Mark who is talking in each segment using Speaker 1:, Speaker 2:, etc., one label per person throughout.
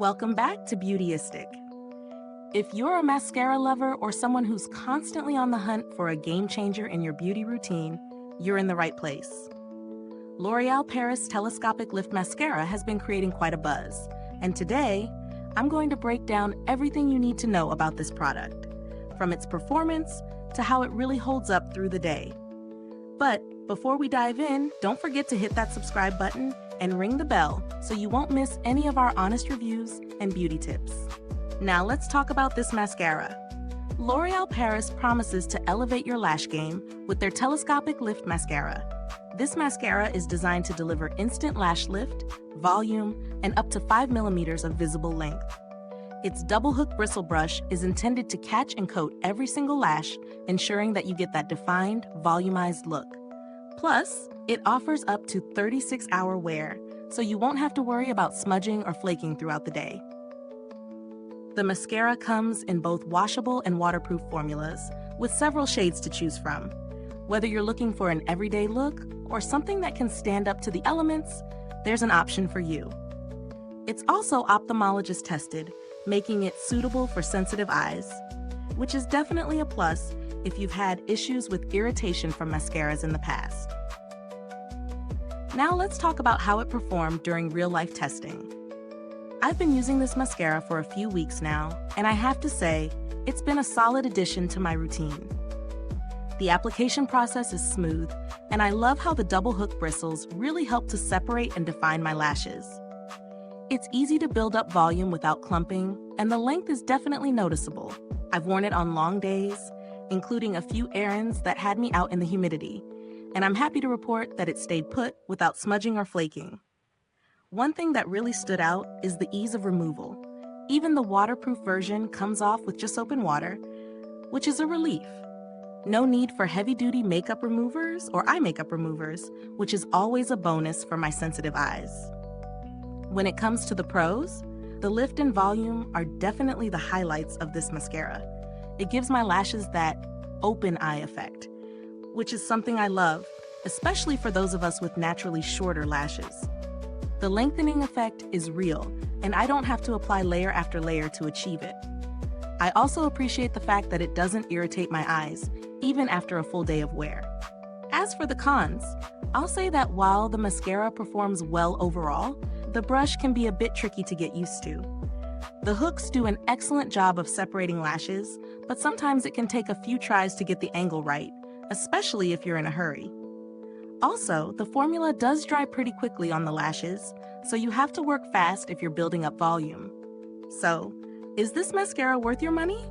Speaker 1: Welcome back to Beautyistic. If you're a mascara lover or someone who's constantly on the hunt for a game changer in your beauty routine, you're in the right place. L'Oreal Paris Telescopic Lift Mascara has been creating quite a buzz, and today, I'm going to break down everything you need to know about this product, from its performance to how it really holds up through the day. But before we dive in, don't forget to hit that subscribe button and ring the bell so you won't miss any of our honest reviews and beauty tips. Now let's talk about this mascara. L'Oreal Paris promises to elevate your lash game with their Telescopic Lift Mascara. This mascara is designed to deliver instant lash lift, volume, and up to 5 millimeters of visible length. Its double hook bristle brush is intended to catch and coat every single lash, ensuring that you get that defined, volumized look. Plus, it offers up to 36-hour wear, so you won't have to worry about smudging or flaking throughout the day. The mascara comes in both washable and waterproof formulas, with several shades to choose from. Whether you're looking for an everyday look or something that can stand up to the elements, there's an option for you. It's also ophthalmologist-tested, making it suitable for sensitive eyes, which is definitely a plus if you've had issues with irritation from mascaras in the past. Now let's talk about how it performed during real-life testing. I've been using this mascara for a few weeks now, and I have to say, it's been a solid addition to my routine. The application process is smooth, and I love how the double hook bristles really help to separate and define my lashes. It's easy to build up volume without clumping, and the length is definitely noticeable. I've worn it on long days, including a few errands that had me out in the humidity, and I'm happy to report that it stayed put without smudging or flaking. One thing that really stood out is the ease of removal. Even the waterproof version comes off with just soap and water, which is a relief. No need for heavy-duty makeup removers or eye makeup removers, which is always a bonus for my sensitive eyes. When it comes to the pros, the lift and volume are definitely the highlights of this mascara. It gives my lashes that open eye effect, which is something I love, especially for those of us with naturally shorter lashes. The lengthening effect is real, and I don't have to apply layer after layer to achieve it. I also appreciate the fact that it doesn't irritate my eyes, even after a full day of wear. As for the cons, I'll say that while the mascara performs well overall, the brush can be a bit tricky to get used to. The hooks do an excellent job of separating lashes, but sometimes it can take a few tries to get the angle right, especially if you're in a hurry. Also, the formula does dry pretty quickly on the lashes, so you have to work fast if you're building up volume. So, is this mascara worth your money?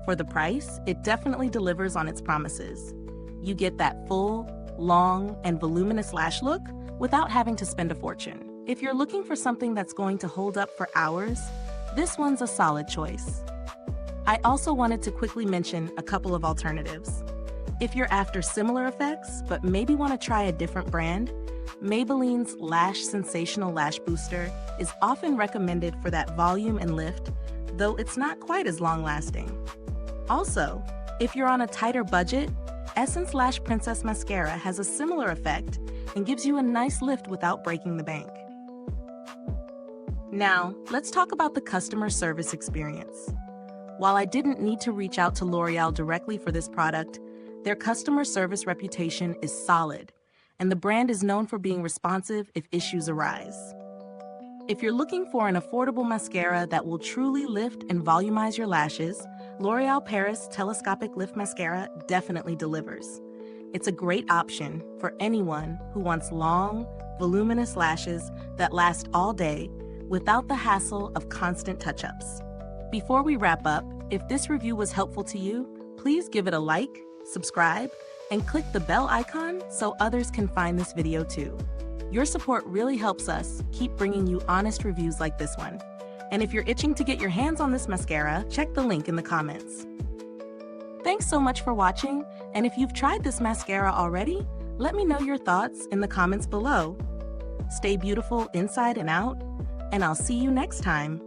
Speaker 1: For the price, it definitely delivers on its promises. You get that full, long, and voluminous lash look without having to spend a fortune. If you're looking for something that's going to hold up for hours, this one's a solid choice. I also wanted to quickly mention a couple of alternatives. If you're after similar effects, but maybe want to try a different brand, Maybelline's Lash Sensational Lash Booster is often recommended for that volume and lift, though it's not quite as long-lasting. Also, if you're on a tighter budget, Essence Lash Princess Mascara has a similar effect and gives you a nice lift without breaking the bank. Now, let's talk about the customer service experience. While I didn't need to reach out to L'Oreal directly for this product, their customer service reputation is solid, and the brand is known for being responsive if issues arise. If you're looking for an affordable mascara that will truly lift and volumize your lashes, L'Oreal Paris Telescopic Lift Mascara definitely delivers. It's a great option for anyone who wants long, voluminous lashes that last all day without the hassle of constant touch-ups. Before we wrap up, if this review was helpful to you, please give it a like, subscribe, and click the bell icon so others can find this video too. Your support really helps us keep bringing you honest reviews like this one. And if you're itching to get your hands on this mascara, check the link in the comments. Thanks so much for watching, and if you've tried this mascara already, let me know your thoughts in the comments below. Stay beautiful inside and out, and I'll see you next time.